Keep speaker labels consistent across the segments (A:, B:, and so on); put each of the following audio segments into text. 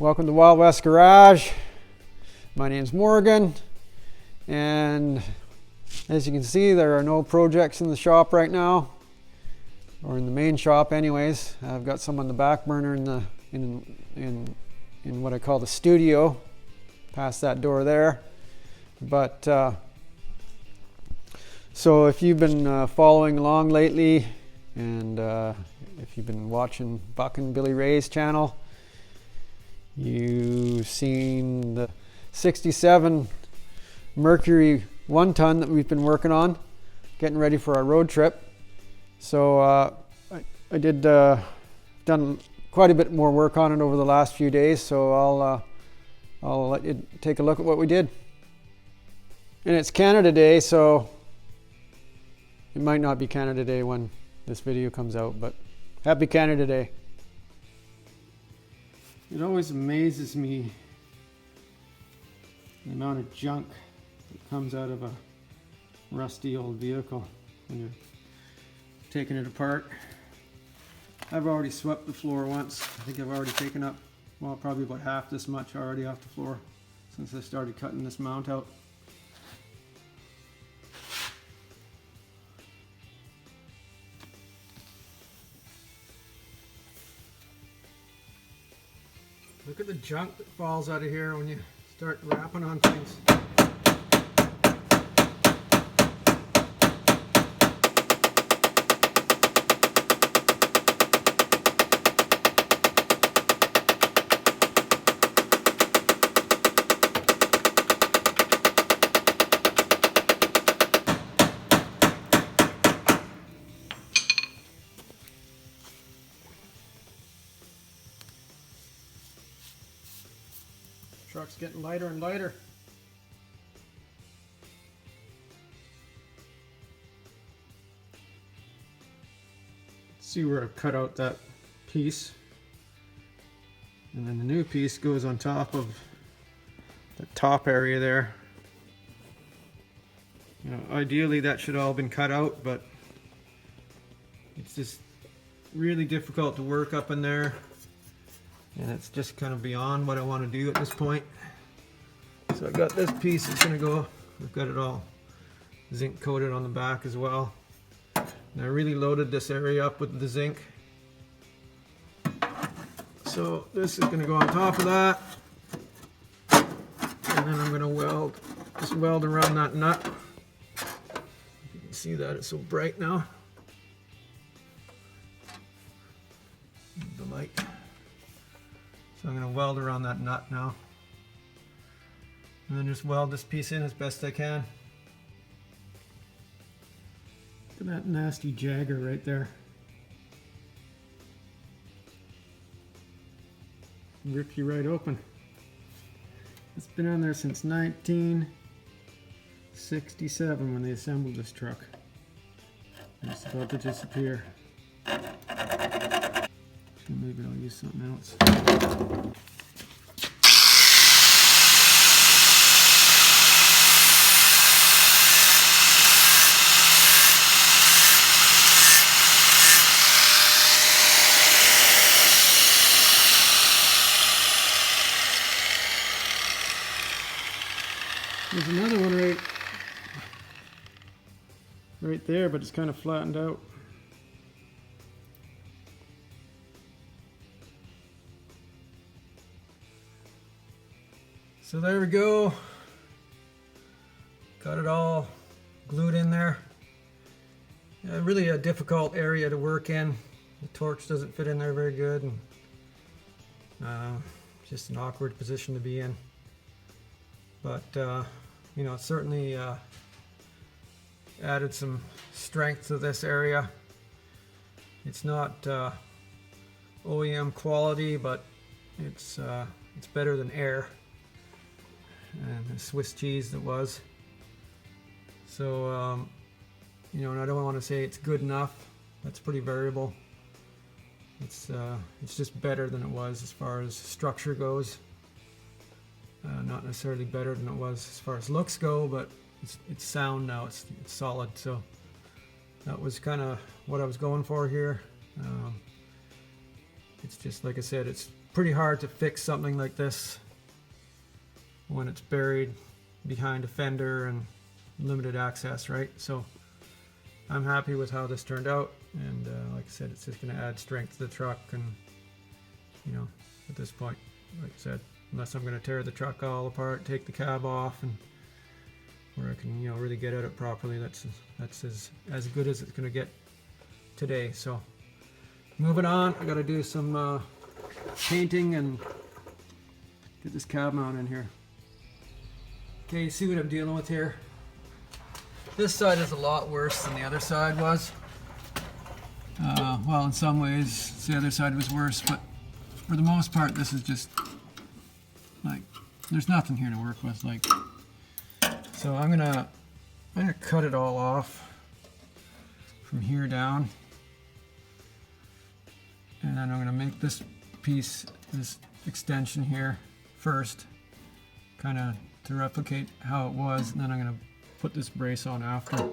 A: Welcome to Wild West Garage. My name's Morgan, and as you can see, there are no projects in the shop right now, or in the main shop anyways. I've got some on the back burner in what I call the studio, past that door there. But so if you've been following along lately, and if you've been watching Buckin Billy Ray's channel, you've seen the 67 Mercury 1-ton that we've been working on, getting ready for our road trip. So I did done quite a bit more work on it over the last few days, so I'll let you take a look at what we did. And it's Canada Day, so it might not be Canada Day when this video comes out, but happy Canada Day. It always amazes me the amount of junk that comes out of a rusty old vehicle when you're taking it apart. I've already swept the floor once. I think I've already taken up, well, probably about half this much already off the floor since I started cutting this mount out. Look at the junk that falls out of here when you start wrapping on things. Truck's getting lighter and lighter. See where I've cut out that piece, and then the new piece goes on top of the top area there. You know, ideally that should all been cut out, but it's just really difficult to work up in there. And it's just kind of beyond what I want to do at this point. So I got this piece that's going to go, I've got it all zinc coated on the back as well. And I really loaded this area up with the zinc. So this is going to go on top of that. And then I'm going to just weld around that nut. You can see that it's so bright now. The light. So I'm going to weld around that nut now. And then just weld this piece in as best I can. Look at that nasty jagger right there. Rip you right open. It's been on there since 1967 when they assembled this truck. And it's about to disappear. Maybe I'll use something else. There's another one right there, but it's kind of flattened out. So there we go. Got it all glued in there. Really a difficult area to work in. The torch doesn't fit in there very good, and just an awkward position to be in. But you know, it certainly added some strength to this area. It's not OEM quality, but it's better than air and the Swiss cheese that was. So you know, and I don't want to say it's good enough. That's pretty variable. It's just better than it was as far as structure goes. Not necessarily better than it was as far as looks go, but it's sound now. It's solid. So that was kind of what I was going for here. It's just, like I said, it's pretty hard to fix something like this when it's buried behind a fender and limited access, right? So I'm happy with how this turned out, and like I said, it's just going to add strength to the truck. And you know, at this point, like I said, unless I'm going to tear the truck all apart, take the cab off, and where I can, you know, really get at it properly, that's as good as it's going to get today. So moving on, I got to do some painting and get this cab mount in here. Okay, you see what I'm dealing with here? This side is a lot worse than the other side was. Well, in some ways the other side was worse, but for the most part this is just like, there's nothing here to work with. Like, so I'm gonna cut it all off from here down, and then I'm gonna make this piece, this extension here first, kind of to replicate how it was, and then I'm gonna put this brace on after.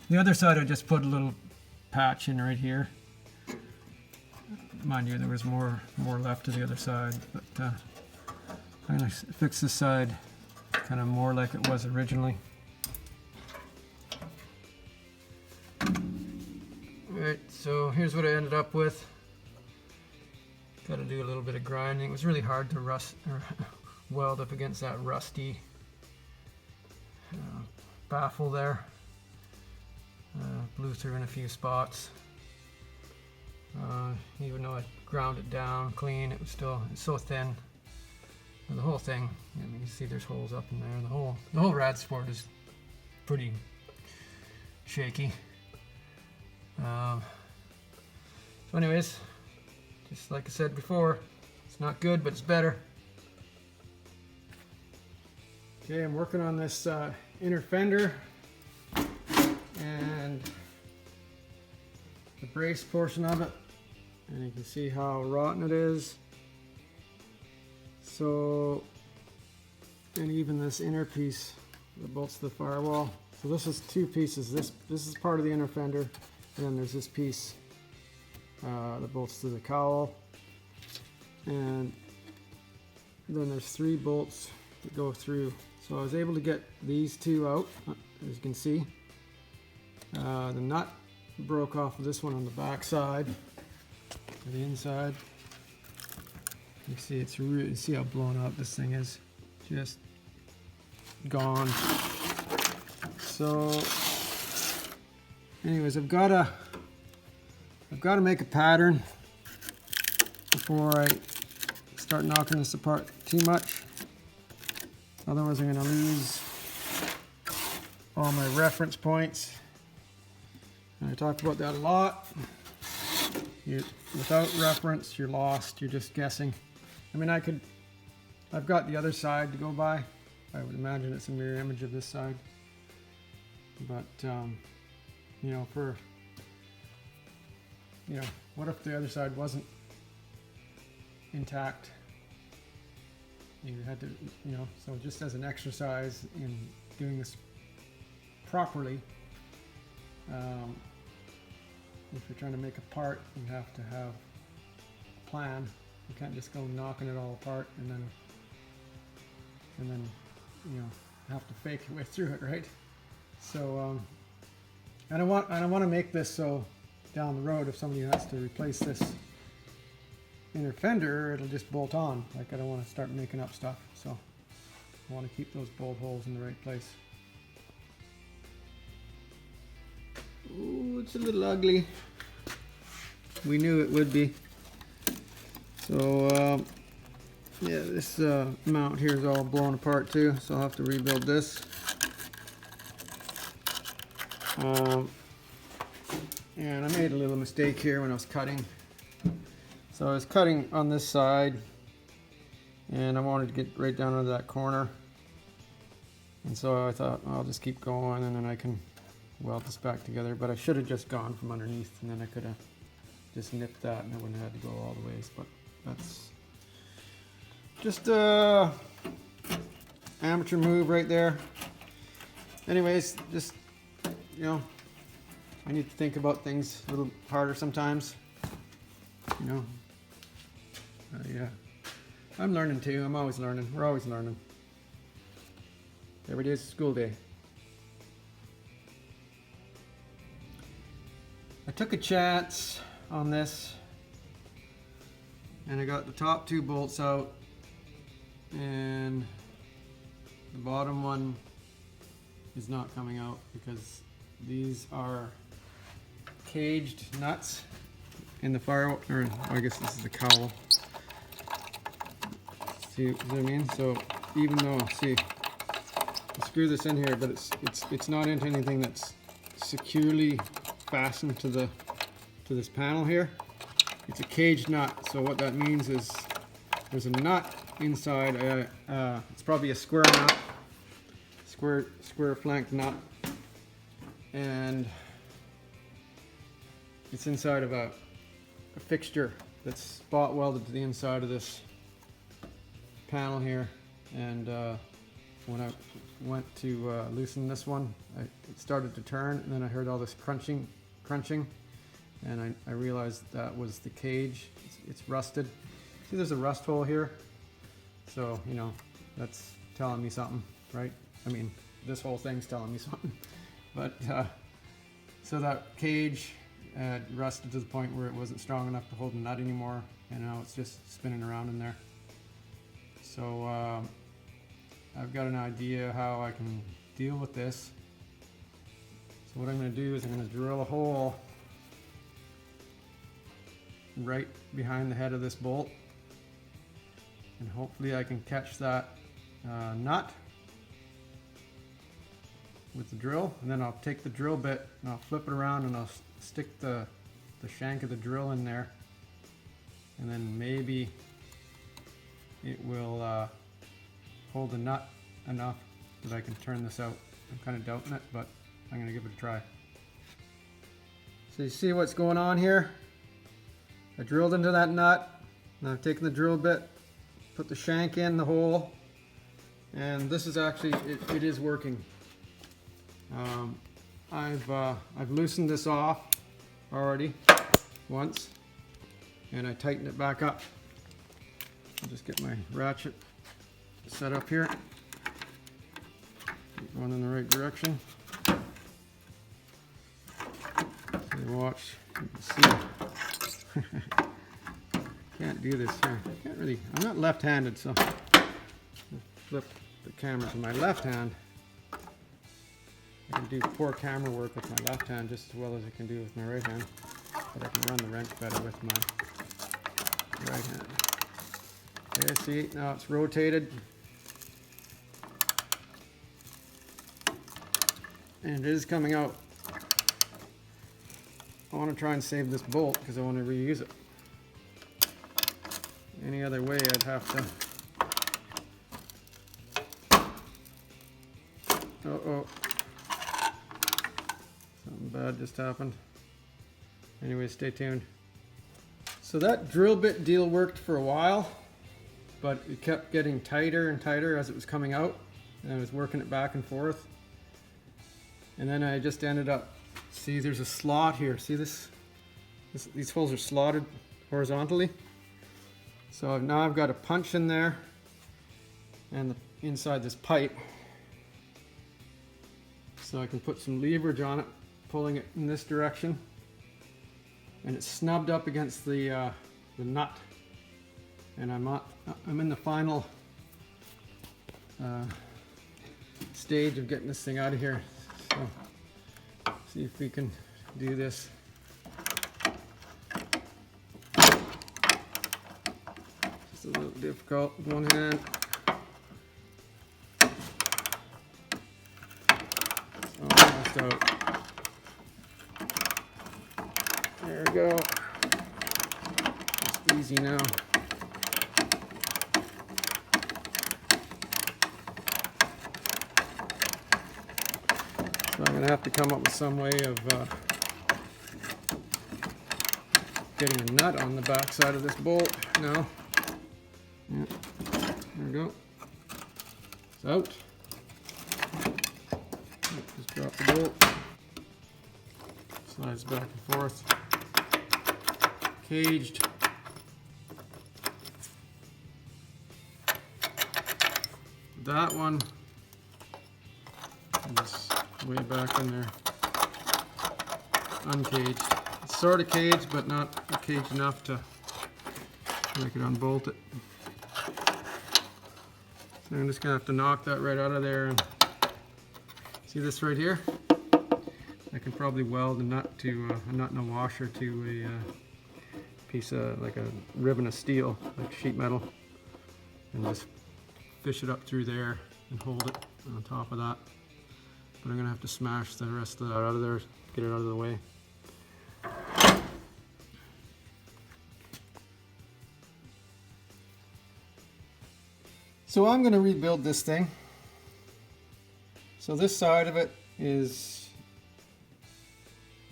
A: The other side I just put a little patch in right here. Mind you, there was more left to the other side, but I'm gonna fix this side kind of more like it was originally. Alright, so here's what I ended up with. Got to do a little bit of grinding. It was really hard to weld up against that rusty baffle there. Blew through in a few spots. Even though I ground it down clean, it was still, it's so thin. And the whole thing, I mean, you see there's holes up in there. The whole rad sport is pretty shaky. So anyways, just like I said before, it's not good, but it's better. Okay, I'm working on this inner fender and the brace portion of it, and you can see how rotten it is. So, and even this inner piece that bolts to the firewall. So this is two pieces. This is part of the inner fender, and then there's this piece that bolts to the cowl, and then there's 3 bolts that go through. So I was able to get these 2 out, as you can see. The nut broke off of this one on the back side, or the inside. You see, it's really, you see how blown up this thing is, just gone. So, anyways, I've got to make a pattern before I start knocking this apart too much. Otherwise, I'm going to lose all my reference points. And I talked about that a lot. Without reference, you're lost. You're just guessing. I mean, I've got the other side to go by. I would imagine it's a mirror image of this side. But, you know, what if the other side wasn't intact? You had to, you know, so just as an exercise in doing this properly, if you're trying to make a part, you have to have a plan. You can't just go knocking it all apart and then you know, have to fake your way through it, right? So and I want to make this so down the road, if somebody has to replace this inner fender, it'll just bolt on. Like, I don't want to start making up stuff, so I want to keep those bolt holes in the right place. Ooh, it's a little ugly. We knew it would be. So yeah, this mount here is all blown apart too, so I'll have to rebuild this. And I made a little mistake here when I was cutting. So I was cutting on this side, and I wanted to get right down into that corner. And so I thought, I'll just keep going, and then I can weld this back together. But I should have just gone from underneath, and then I could have just nipped that, and I wouldn't have had to go all the ways. But that's just a amateur move right there. Anyways, just, you know, I need to think about things a little harder sometimes. You know, yeah, I'm learning too. I'm always learning. We're always learning. Every day is a school day. I took a chance on this and I got the top 2 bolts out and the bottom one is not coming out because these are caged nuts in the fire, or I guess this is the cowl. See what I mean? So even though, see, I screw this in here, but it's not into anything that's securely fastened to this panel here. It's a caged nut. So what that means is there's a nut inside. It's probably a square nut, square flanked nut, and it's inside of a fixture that's spot welded to the inside of this panel here. And when I went to loosen this one, it started to turn, and then I heard all this crunching, and I realized that was the cage. It's rusted. See, there's a rust hole here, so you know that's telling me something, right? I mean, this whole thing's telling me something. But so that cage rusted to the point where it wasn't strong enough to hold the nut anymore, and now it's just spinning around in there. So I've got an idea how I can deal with this. So what I'm going to do is I'm going to drill a hole right behind the head of this bolt, and hopefully I can catch that nut with the drill, and then I'll take the drill bit and I'll flip it around and I'll stick the shank of the drill in there, and then maybe it will hold the nut enough that I can turn this out. I'm kind of doubting it, but I'm going to give it a try. So you see what's going on here? I drilled into that nut, and I've taken the drill bit, put the shank in the hole, and this is actually, it is working. I've loosened this off already once, and I tightened it back up. I'll just get my ratchet set up here, going in the right direction. So watch, you can see. Can't do this here. Can't really. I'm not left-handed, so I'll flip the camera to my left hand. I can do poor camera work with my left hand just as well as I can do with my right hand, but I can run the wrench better with my right hand. Okay, see, now it's rotated, and it is coming out. I want to try and save this bolt because I want to reuse it. Any other way I'd have to. Uh-oh. Something bad just happened. Anyway, stay tuned. So that drill bit deal worked for a while, but it kept getting tighter and tighter as it was coming out, and I was working it back and forth. And then I just ended up, see, there's a slot here. See this? These holes are slotted horizontally. So now I've got a punch in there and inside this pipe, so I can put some leverage on it, pulling it in this direction, and it's snubbed up against the nut. And I'm in the final stage of getting this thing out of here. So see if we can do this. Just a little difficult with one hand. It's almost out. There we go. It's easy now. So I'm going to have to come up with some way of getting a nut on the back side of this bolt now. Yeah. There we go. It's out. Just drop the bolt. Slides back and forth. Caged. that one is way back in there, uncaged. It's sort of caged, but not caged enough to make it unbolt it. So I'm just gonna have to knock that right out of there. And see this right here? I can probably weld a nut to a nut and a washer to a piece of, like a ribbon of steel, like sheet metal, and just fish it up through there and hold it on top of that. But I'm gonna have to smash the rest of that out of there, get it out of the way. So I'm gonna rebuild this thing. So this side of it is,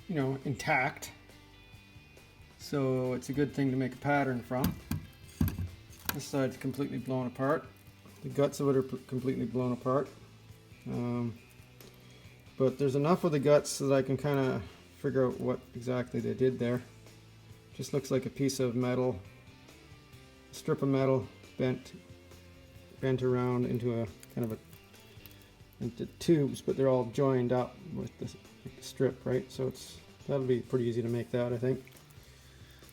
A: you know, intact. So it's a good thing to make a pattern from. This side's completely blown apart. The guts of it are completely blown apart. But there's enough of the guts so that I can kind of figure out what exactly they did there. Just looks like a piece of metal, a strip of metal bent around into a kind of into tubes, but they're all joined up with the strip, right? So that'll be pretty easy to make that, I think.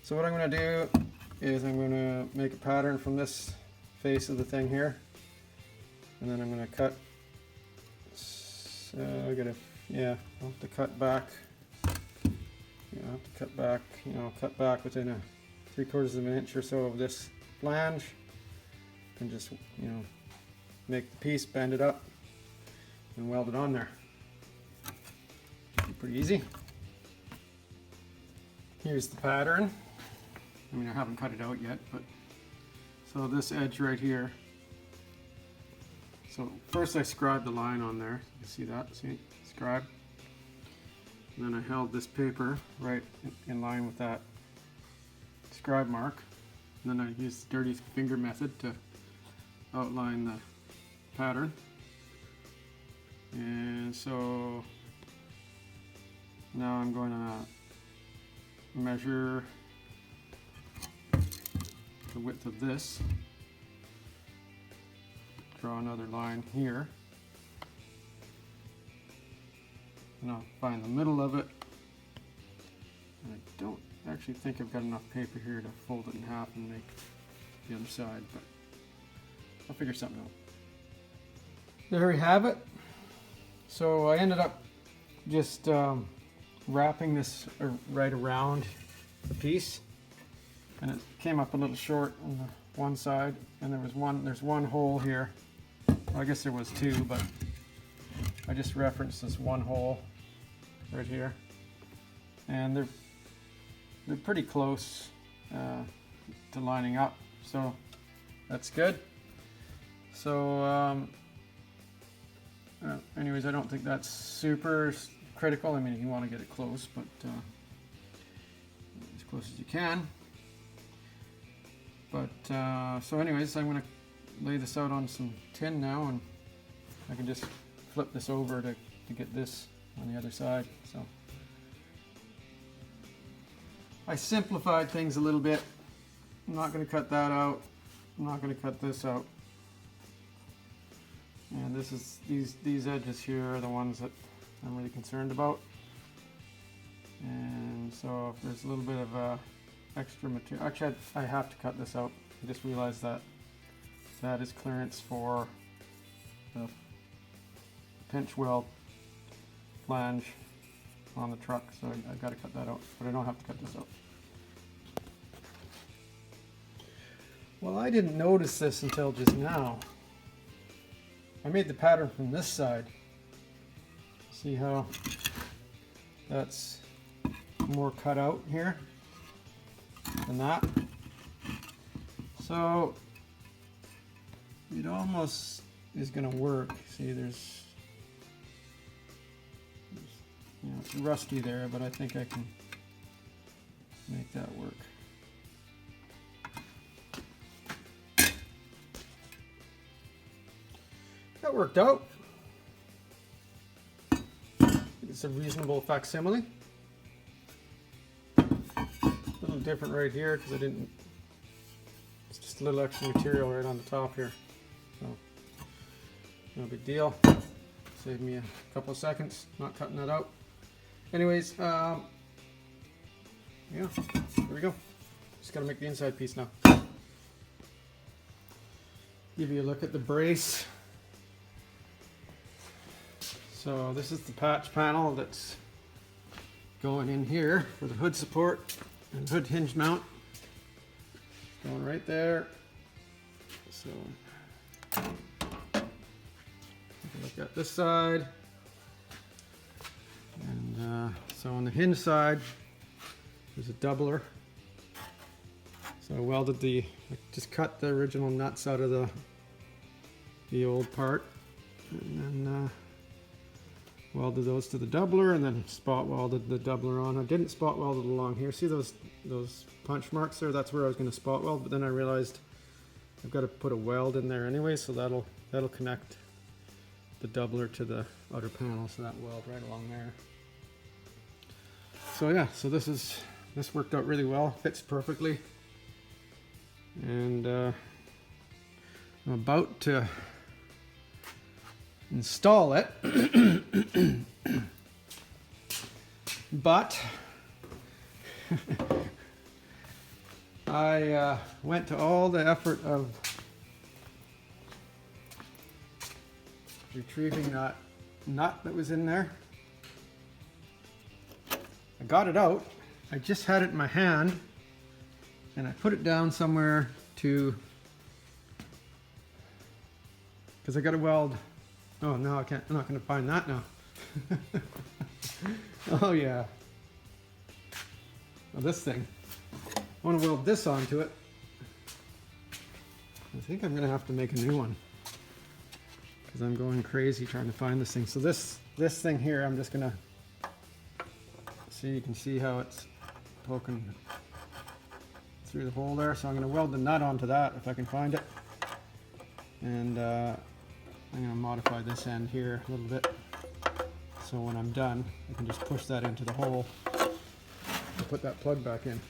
A: So what I'm going to do is I'm going to make a pattern from this face of the thing here, and then I'm going to cut. So I'll have to cut back. Yeah, I'll have to cut back. You know, cut back within a 3/4 of an inch or so of this flange, and just, you know, make the piece, bend it up, and weld it on there. Pretty easy. Here's the pattern. I mean, I haven't cut it out yet, but so this edge right here. So first I scribed the line on there. You see that? See? Scribe. And then I held this paper right in line with that scribe mark. And then I used the dirty finger method to outline the pattern. And so now I'm going to measure the width of this, draw another line here, and I'll find the middle of it. And I don't actually think I've got enough paper here to fold it in half and make the other side, but I'll figure something out. There we have it. So I ended up just wrapping this right around the piece, and it came up a little short on the one side, and there's one hole here. Well, I guess there was two, but I just referenced this one hole right here, and they're pretty close to lining up, so that's good. So anyways, I don't think that's super critical. I mean, you want to get it close, but as close as you can. But so anyways, I'm going to lay this out on some tin now, and I can just flip this over to get this on the other side. So I simplified things a little bit. I'm not going to cut that out. I'm not going to cut this out. And this is these edges here are the ones that I'm really concerned about. And so if there's a little bit of extra material, actually I have to cut this out. I just realized that that is clearance for the pinch weld flange on the truck, so I've got to cut that out, but I don't have to cut this out. Well, I didn't notice this until just now. I made the pattern from this side. See how that's more cut out here than that? So it almost is going to work. See, there's you know, it's rusty there, but I think I can make that work. That worked out. It's a reasonable facsimile. A little different right here because I didn't. It's just a little extra material right on the top here. So No big deal. Saved me a couple of seconds not cutting that out. Anyways, yeah, there we go. Just gotta make the inside piece now. Give you a look at the brace. So this is the patch panel that's going in here for the hood support and hood hinge mount. Going right there. So look at this side. And so on the hinge side, there's a doubler. So I welded I just cut the original nuts out of the old part, and then welded those to the doubler, and then spot welded the doubler on. I didn't spot weld it along here. See those punch marks there? That's where I was going to spot weld, but then I realized I've got to put a weld in there anyway, so that'll connect the doubler to the outer panel, so that weld right along there. So yeah, so this worked out really well, fits perfectly, and I'm about to install it, but I went to all the effort of retrieving that nut that was in there. I got it out. I just had it in my hand, and I put it down somewhere because I got to weld. Oh no, I can't. I'm not going to find that now. Oh yeah. Well, this thing. I want to weld this onto it. I think I'm going to have to make a new one because I'm going crazy trying to find this thing. So this thing here, I'm just going to see. You can see how it's poking through the hole there. So I'm going to weld the nut onto that if I can find it, and I'm going to modify this end here a little bit, so when I'm done I can just push that into the hole and put that plug back in.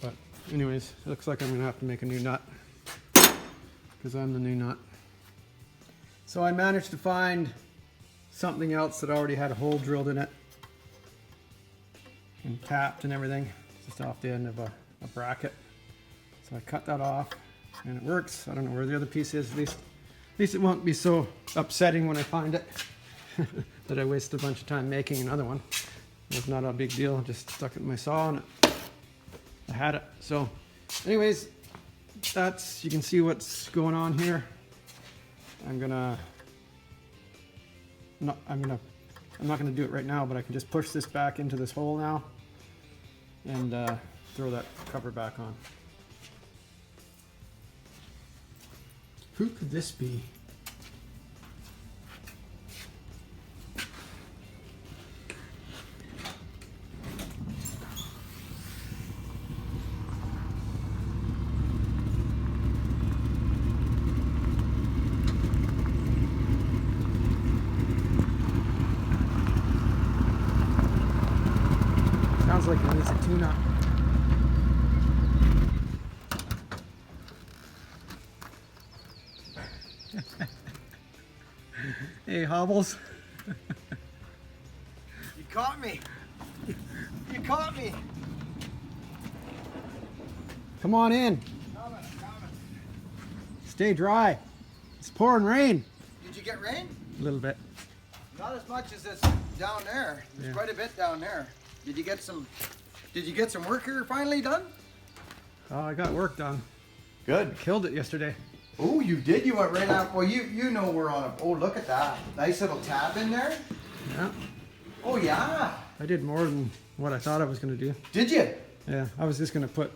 A: But anyways, it looks like I'm going to have to make a new nut because I'm the new nut. So I managed to find something else that already had a hole drilled in it and tapped and everything, just off the end of a bracket. So I cut that off and it works. I don't know where the other piece is. At least it won't be so upsetting when I find it that I wasted a bunch of time making another one. It's not a big deal. I just stuck it in my saw and I had it. So anyways, you can see what's going on here. I'm not gonna do it right now, but I can just push this back into this hole now and throw that cover back on. Who could this be? Sounds like it needs a tune-up. Hey, Hobbles.
B: You caught me. You caught me.
A: Come on in.
B: Coming.
A: Stay dry. It's pouring rain.
B: Did you get rain?
A: A little bit.
B: Not as much as it's down there. There's
A: Yeah.
B: quite a bit down there. Did you get some work here finally done?
A: Oh, I got work done.
B: Good.
A: Killed it yesterday.
B: Oh, you did? You went right out. Well, you know we're on a. Oh, look at that. Nice little tab in there.
A: Yeah.
B: Oh, yeah.
A: I did more than what I thought I was going to do.
B: Did you?
A: Yeah, I was just going to put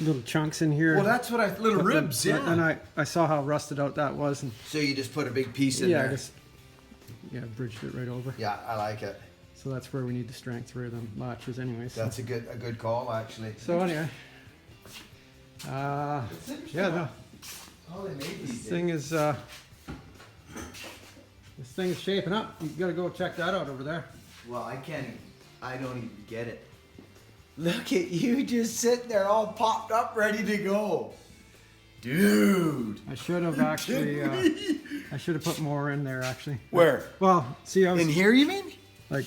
A: little chunks in here.
B: Well, that's what little
A: But
B: ribs,
A: then,
B: yeah.
A: And I saw how rusted out that was, and
B: So you just put a big piece in
A: yeah,
B: there.
A: I just bridged it right over.
B: Yeah, I like it.
A: So that's where we need the strength for the latches, anyways.
B: That's a good call, actually.
A: So anyway,
B: It's interesting
A: yeah, no,
B: how they made
A: this
B: these
A: thing is shaping up. You got to go check that out over there.
B: Well, I don't even get it. Look at you just sitting there all popped up, ready to go. Dude.
A: I should have actually, I should have put more in there actually.
B: Where?
A: Well, see, I was
B: In here, you mean?
A: like,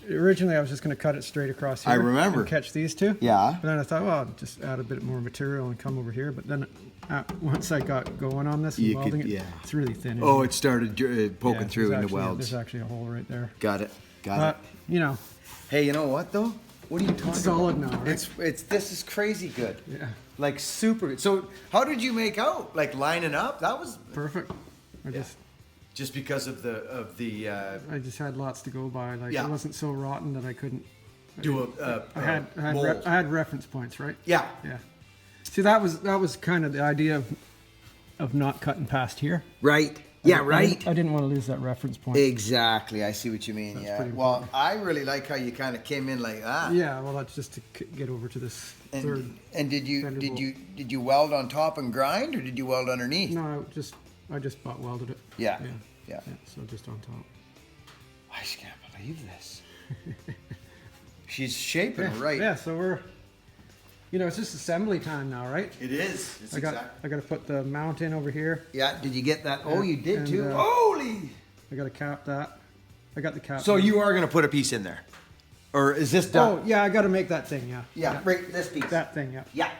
A: originally I was just going to cut it straight across here.
B: I remember.
A: And catch these two.
B: Yeah.
A: But then I thought, well, I'll just add a bit more material and come over here. But then once I got going on this and
B: You
A: welding
B: could-
A: it,
B: yeah.
A: it's really thin. in
B: Oh,
A: here.
B: it started poking
A: Yeah,
B: through
A: there's
B: into welds.
A: There's actually a hole right there.
B: Got it. Got
A: But,
B: it.
A: you know,
B: Hey, you know what though? What are you talking
A: it's
B: about?
A: solid now, right?
B: It's this is crazy good.
A: Yeah.
B: Like super good. So how did you make out? Like lining up? That was
A: Perfect. I
B: just because of the
A: I just had lots to go by. Like,
B: Yeah.
A: it wasn't so rotten that I couldn't.
B: do
A: I had
B: mold.
A: I had reference points, right?
B: Yeah.
A: Yeah. See, that was kind of the idea of not cutting past here.
B: Right. Yeah,
A: I
B: right.
A: didn't want to lose that reference point.
B: Exactly. I see what you mean.
A: That's
B: yeah.
A: pretty
B: Well, I really like how you kind of came in like that.
A: Yeah, well, that's just to get over to this third.
B: And did
A: fender bolt.
B: you weld on top and grind, or did you weld underneath?
A: No, I just butt welded it.
B: Yeah.
A: Yeah.
B: Yeah.
A: Yeah, so just on top.
B: I just can't believe this. She's shaping right.
A: Yeah, so we're, it's just assembly time now, right?
B: It is. It's
A: I got to put the mount in over here.
B: Yeah. Did you get that? Oh, you did
A: And,
B: too.
A: uh,
B: Holy.
A: I got to cap that. I got the cap.
B: So
A: in.
B: you are gonna put a piece in there, or is this done?
A: Oh yeah, I got to make that thing. Yeah.
B: Yeah. Right. This piece.
A: That thing. Yeah.
B: Yeah.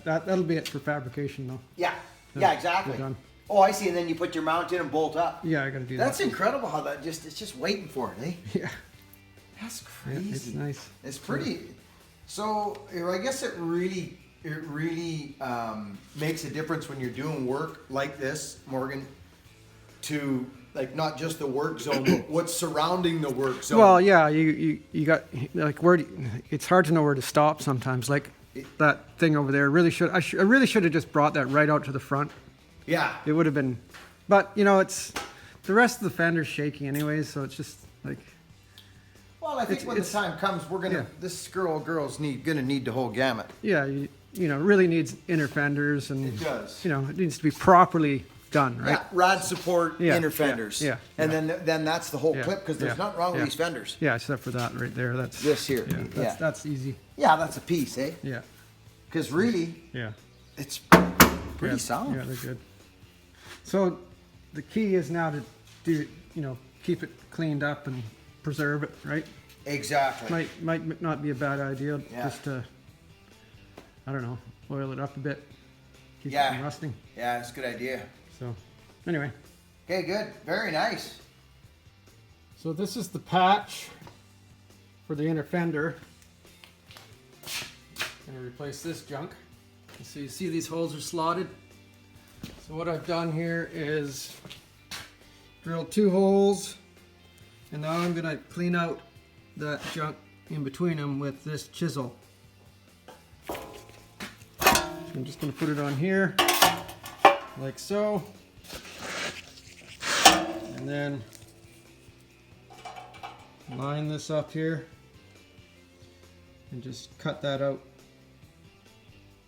A: That'll be it for fabrication though.
B: Yeah. Yeah. Exactly.
A: We're done.
B: Oh, I see. And then you put your mount in and bolt up.
A: Yeah, I got to do
B: That's
A: that.
B: incredible how it's just waiting for it, eh?
A: Yeah.
B: That's
A: Yeah,
B: crazy.
A: it's nice.
B: It's pretty. So I guess it really makes a difference when you're doing work like this, Morgan, to like not just the work zone, but what's surrounding the work zone.
A: Well, yeah, you got like it's hard to know where to stop sometimes. Like that thing over there, I really should have just brought that right out to the front.
B: Yeah.
A: It would have been, but it's the rest of the fender's shaky anyways, so it's just like.
B: Well, I think when the time comes, we're gonna.
A: Yeah.
B: This girl's gonna need the whole gamut.
A: Yeah, it really needs inner fenders and.
B: It does.
A: It needs to be properly done, right?
B: Yeah, rod support,
A: Yeah,
B: inner fenders.
A: yeah,
B: And then that's the whole
A: Yeah,
B: clip, because there's
A: yeah,
B: nothing wrong with
A: yeah.
B: these fenders.
A: Yeah, except for that right there. That's
B: This here,
A: Yeah,
B: yeah.
A: that's easy.
B: Yeah, that's a piece, eh?
A: Yeah,
B: Because really,
A: yeah.
B: it's pretty
A: Yeah,
B: solid.
A: Yeah, they're good. So the key is now to do, keep it cleaned up and preserve it, right?
B: Exactly.
A: Might not be a bad idea
B: Yeah.
A: just to, I don't know, oil it up a bit, keep it
B: Yeah.
A: from rusting.
B: Yeah, it's a good idea.
A: So anyway,
B: Okay, good. Very nice.
A: so this is the patch for the inner fender. Gonna replace this junk. So you see these holes are slotted. So what I've done here is drilled 2 holes, and now I'm gonna clean out that junk in between them with this chisel. So I'm just gonna put it on here, like so, and then line this up here, and just cut that out.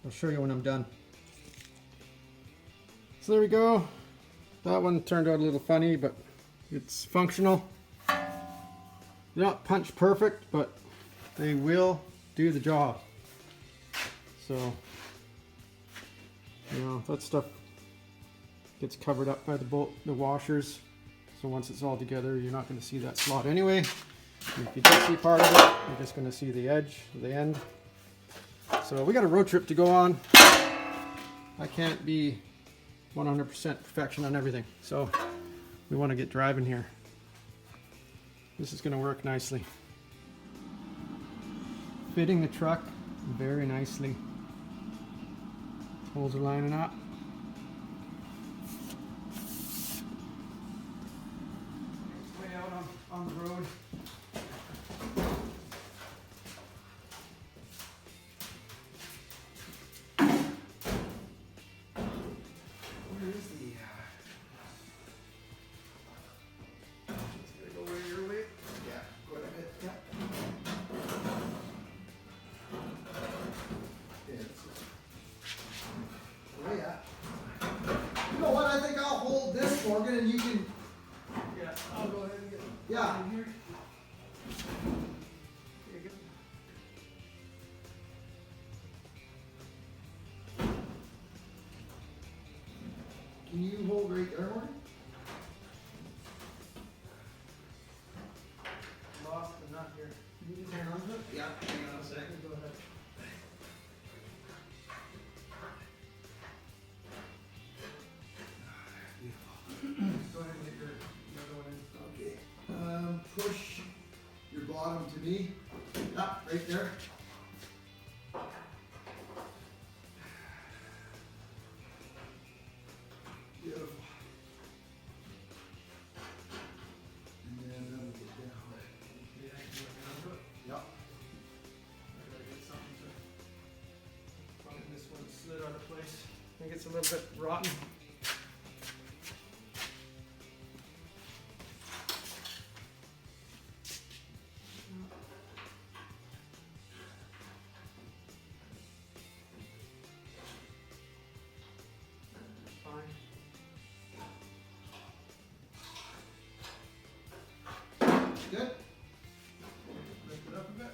A: I'll show you when I'm done. So there we go. That one turned out a little funny, but it's functional. They're not punch perfect, but they will do the job. So, that stuff gets covered up by the washers. So once it's all together, you're not going to see that slot anyway. And if you do see part of it, you're just going to see the edge, the end. So we got a road trip to go on. I can't be 100% perfection on everything, so we want to get driving here. This is going to work nicely. Fitting the truck very nicely. Holes are lining up. Way out on the road.
B: Oh yeah. hold right there, Morgan?
A: Lost the nut here. Can you just hang on to it?
B: Yeah, hang on a second.
A: Go ahead. Go ahead and get your other one in.
B: Okay. Push your bottom to me. Up, right there. Beautiful. And then that'll get down.
A: Yeah, I can work on it.
B: Yep.
A: I gotta get something to. Probably this one slid out of place. I think it's a little bit rotten. Fine.
B: Good.
A: Lift it up a bit.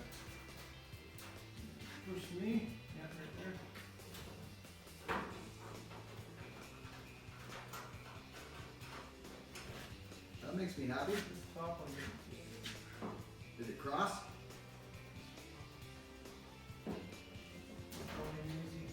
A: Push me. Yeah, right there.
B: That makes me happy.
A: This top one.
B: Did it cross?
A: Going easy.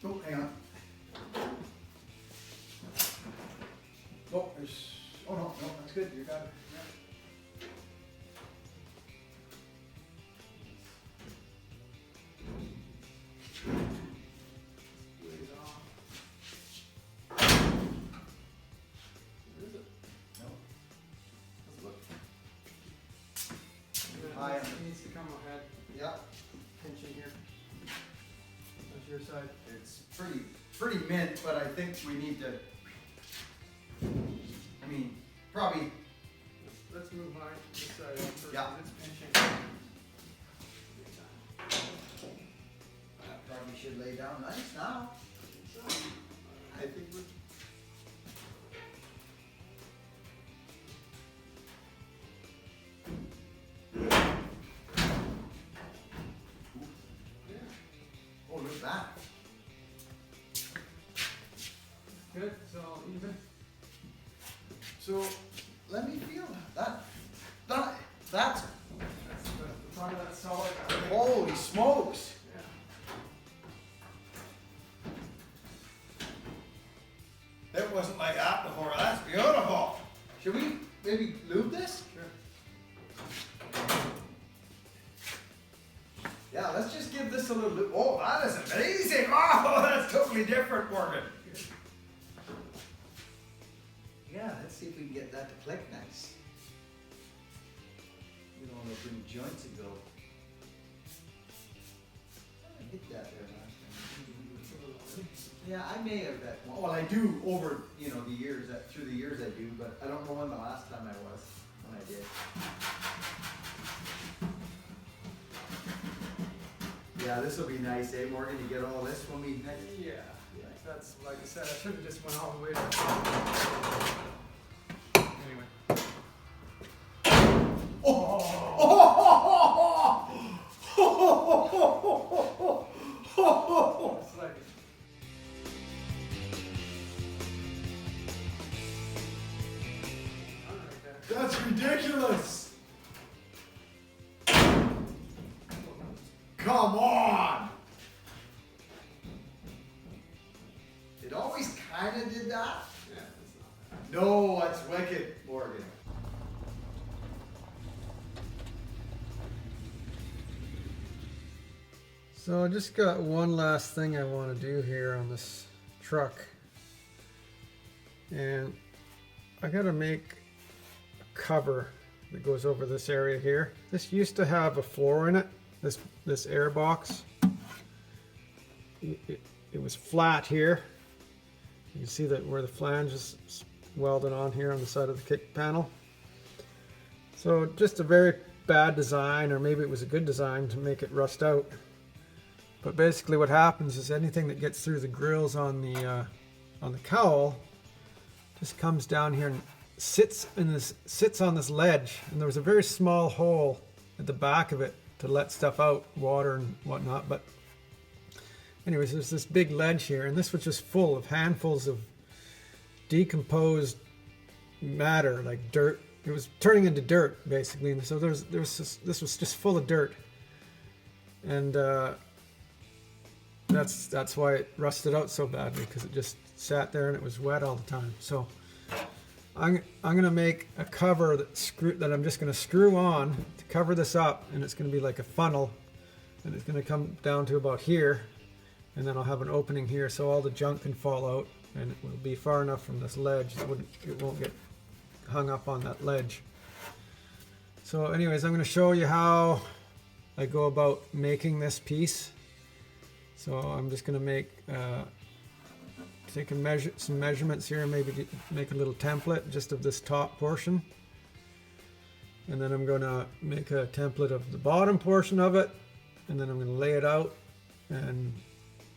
B: Oh, hang on. Oh, there's. Oh no, that's good. You got it. Yeah.
A: Squeeze off. Where is it?
B: No.
A: Let's look.
B: High
A: It
B: on
A: needs to come ahead.
B: Yeah.
A: Pinching here. That's your side.
B: It's pretty mint, but I think we need to. I mean, probably.
A: Let's move high this side up first.
B: Yeah.
A: 'Cause it's pinching.
B: That probably should lay down nice now. I think we're.
A: Yeah.
B: Oh, look at that.
A: Good. It's all even.
B: So, let me feel that. That's
A: That's the front of that solid.
B: holy smokes.
A: Yeah.
B: It wasn't like that before. That's beautiful. Should we maybe lube this?
A: Sure.
B: Yeah, let's just give this a little lube. Oh, that is amazing. Oh, that's totally different, Morgan.
A: Good.
B: Yeah, let's see if we can get that to click nice. We don't want to bring joints ago. I hit that there last time. Yeah, I may have that one. Well, I do over, the years, through the years I do, but I don't know when the last time I was, when I did. Yeah, this will be nice, eh, Morgan? You get all this when we next.
A: Yeah. That's like I said. I should have just went all the way to. Anyway. It's like.
B: That's ridiculous! Come on! It always kind of did that.
A: Yeah, it's not bad.
B: No, that's wicked, Morgan.
A: So I just got one last thing I want to do here on this truck, and I got to make a cover that goes over this area here. This used to have a floor in it, this air box. It was flat here. You can see that where the flange is welded on here on the side of the kick panel. So just a very bad design, or maybe it was a good design to make it rust out. But basically what happens is anything that gets through the grills on the cowl just comes down here and sits on this ledge. And there was a very small hole at the back of it to let stuff out, water and whatnot. But anyways, there's this big ledge here, and this was just full of handfuls of decomposed matter, like dirt. It was turning into dirt basically, and so this was just full of dirt, and that's why it rusted out so badly, because it just sat there and it was wet all the time. So I'm gonna make a cover that I'm just gonna screw on to cover this up, and it's gonna be like a funnel, and it's gonna come down to about here, and then I'll have an opening here so all the junk can fall out, and it will be far enough from this ledge that it won't get hung up on that ledge. So anyways, I'm going to show you how I go about making this piece. So I'm just going to make take some measurements here, and maybe make a little template just of this top portion, and then I'm going to make a template of the bottom portion of it, and then I'm going to lay it out and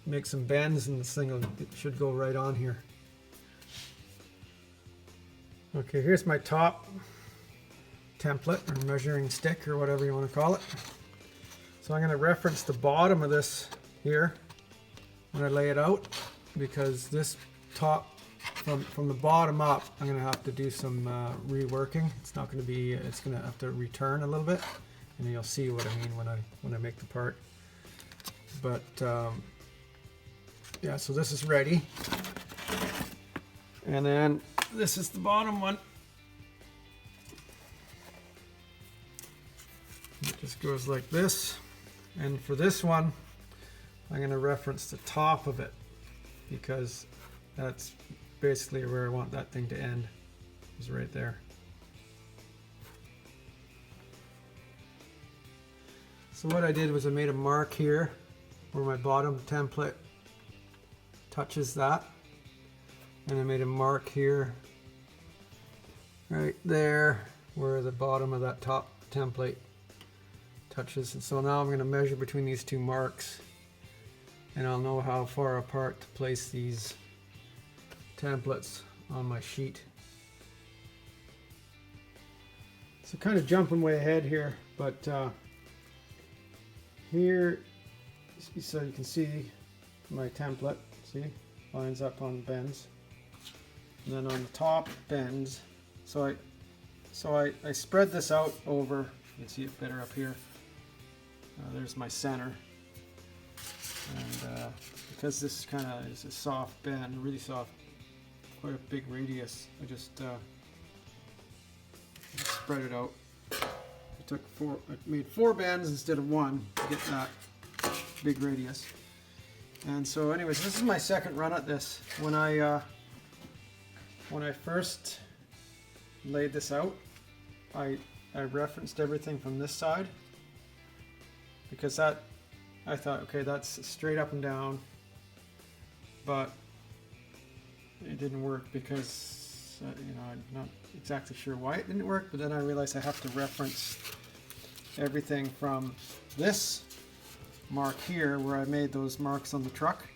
A: make some bends, and this thing it should go right on here. Okay, here's my top template, or measuring stick, or whatever you want to call it. So I'm going to reference the bottom of this here when I lay it out, because this top, from the bottom up, I'm going to have to do some reworking. It's not going to be, it's going to have to return a little bit, and you'll see what I mean when I make the part. But yeah, so this is ready, and then this is the bottom one. It just goes like this, and for this one I'm going to reference the top of it, because that's basically where I want that thing to end, is right there. So what I did was I made a mark here where my bottom template touches that, and I made a mark here right there where the bottom of that top template touches. And so now I'm going to measure between these two marks, and I'll know how far apart to place these templates on my sheet. So kind of jumping way ahead here, but here, so you can see my template, see, lines up on bends, and then on the top bends. So I spread this out over, you can see it better up here. There's my center, and because this kind of is a soft bend, really soft, quite a big radius, I just spread it out. I made 4 bends instead of 1 to get that big radius. And so anyways, this is my second run at this. When I first laid this out, I referenced everything from this side, because I thought, okay, that's straight up and down, but it didn't work because you know, I'm not exactly sure why it didn't work, but then I realized I have to reference everything from this mark here where I made those marks on the truck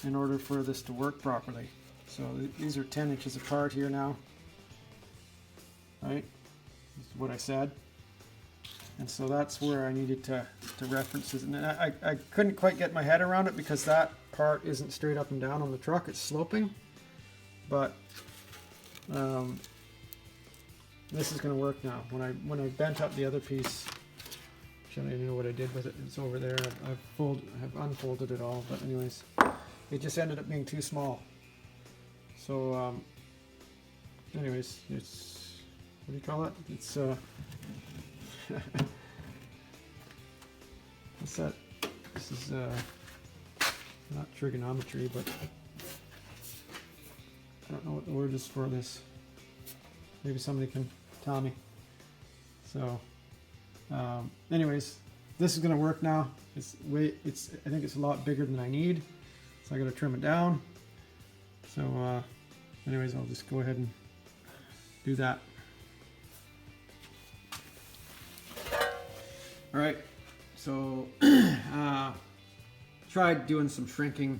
A: in order for this to work properly. So these are 10 inches apart here now, right? This is what I said. And so that's where I needed to reference it. And I couldn't quite get my head around it because that part isn't straight up and down on the truck, it's sloping. But this is going to work now. When I bent up the other piece, I don't even know what I did with it. It's over there. I've unfolded it all. But anyways, it just ended up being too small. So anyways, it's, what do you call it? It's what's that? This is not trigonometry, but I don't know what the word is for this. Maybe somebody can tell me. So Anyways, this is gonna work now. I think it's a lot bigger than I need, so I gotta trim it down. So anyways, I'll just go ahead and do that. All right, so tried doing some shrinking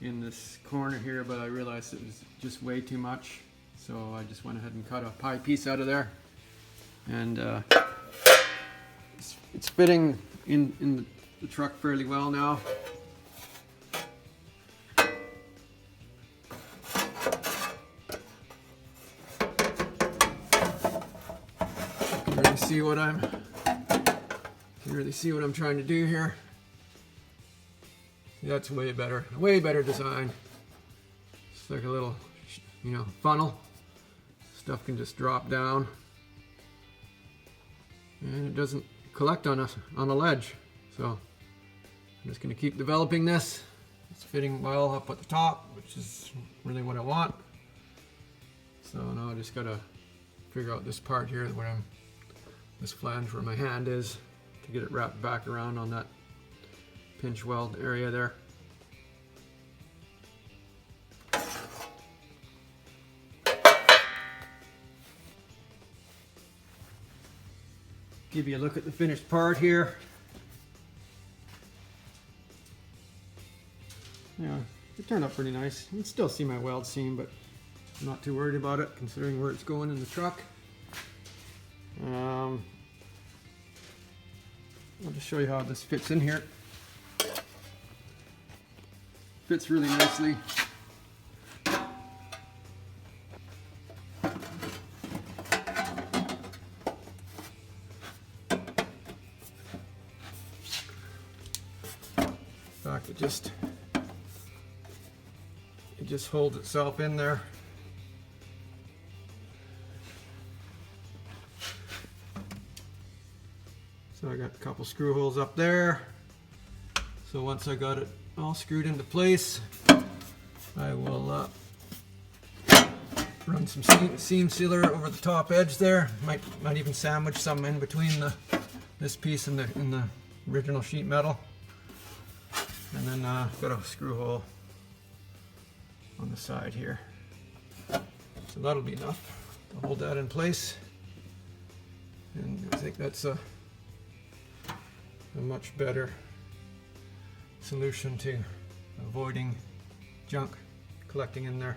A: in this corner here, but I realized it was just way too much. So I just went ahead and cut a pie piece out of there. And it's fitting in the truck fairly well now. Can really see what I'm trying to do here. That's way better design. It's like a little, funnel. Stuff can just drop down, and it doesn't collect on a ledge. So I'm just going to keep developing this. It's fitting well up at the top, which is really what I want. So now I just got to figure out this part here where this flange where my hand is, to get it wrapped back around on that pinch weld area there. Give you a look at the finished part here. Yeah, it turned out pretty nice. You can still see my weld seam, but I'm not too worried about it considering where it's going in the truck. I'll just show you how this fits in here. Fits really nicely. In fact, it just holds itself in there. So I got a couple screw holes up there. So once I got it all screwed into place, I will run some seam sealer over the top edge there. Might even sandwich some in between this piece and the original sheet metal. And then got a screw hole on the side here. So that'll be enough to hold that in place. And I think that's a much better solution to avoiding junk collecting in there.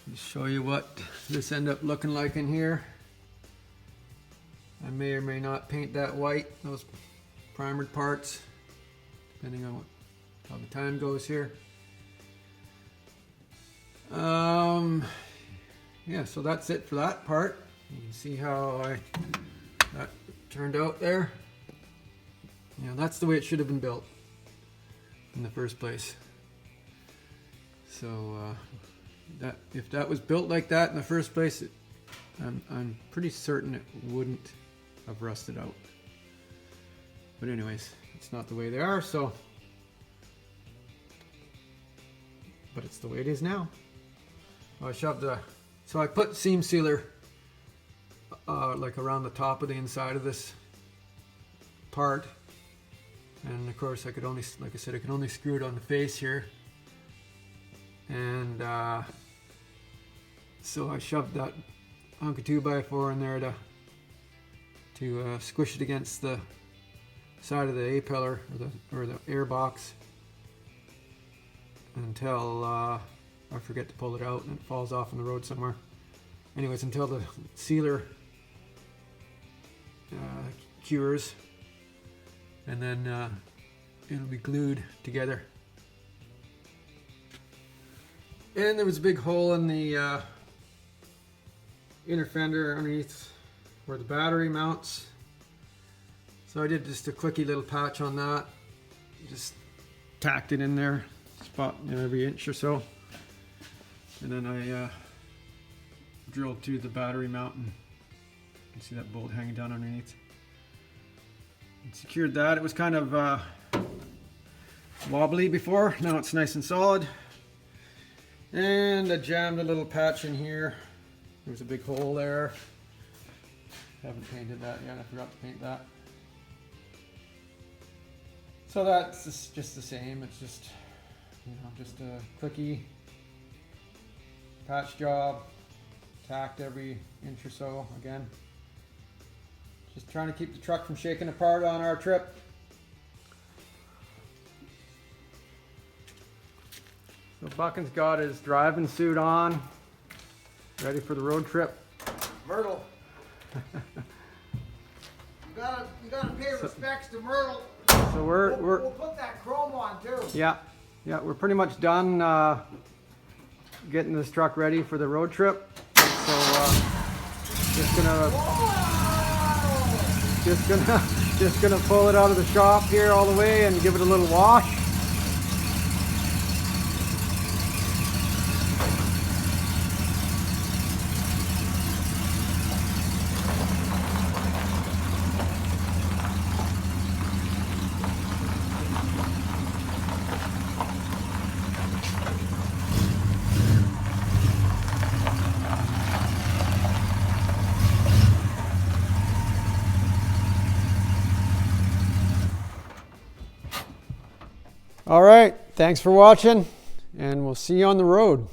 A: Just show you what this ended up looking like in here. I may or may not paint that white, those primered parts, depending on how the time goes here. Yeah, so that's it for that part. You can see how that turned out there. That's the way it should have been built in the first place. So if that was built like that in the first place, I'm pretty certain it wouldn't have rusted out. But anyways, it's not the way they are, but it's the way it is now. So I put seam sealer like around the top of the inside of this part, and of course I could only, like I said, I could only screw it on the face here, and so I shoved that hunk of 2x4 in there to squish it against the side of the A-pillar or the air box until I forget to pull it out and it falls off on the road somewhere. Anyways, until the sealer cures, and then it'll be glued together. And there was a big hole in the inner fender underneath where the battery mounts. So I did just a quickie little patch on that. Just tacked it in there, spot every inch or so. And then I drilled through the battery mount, and you can see that bolt hanging down underneath. And secured that. It was kind of wobbly before. Now it's nice and solid. And I jammed a little patch in here. There's a big hole there. Haven't painted that yet, I forgot to paint that. So that's just the same, it's just, you know, just a clicky patch job, tacked every inch or so again. Just trying to keep the truck from shaking apart on our trip. So Buckin's got his driving suit on, ready for the road trip.
B: Myrtle. You gotta pay respects to Myrtle.
A: So
B: We'll put that chrome on too.
A: Yeah, we're pretty much done getting this truck ready for the road trip. So just gonna pull it out of the shop here all the way and give it a little wash. All right, thanks for watching, and we'll see you on the road.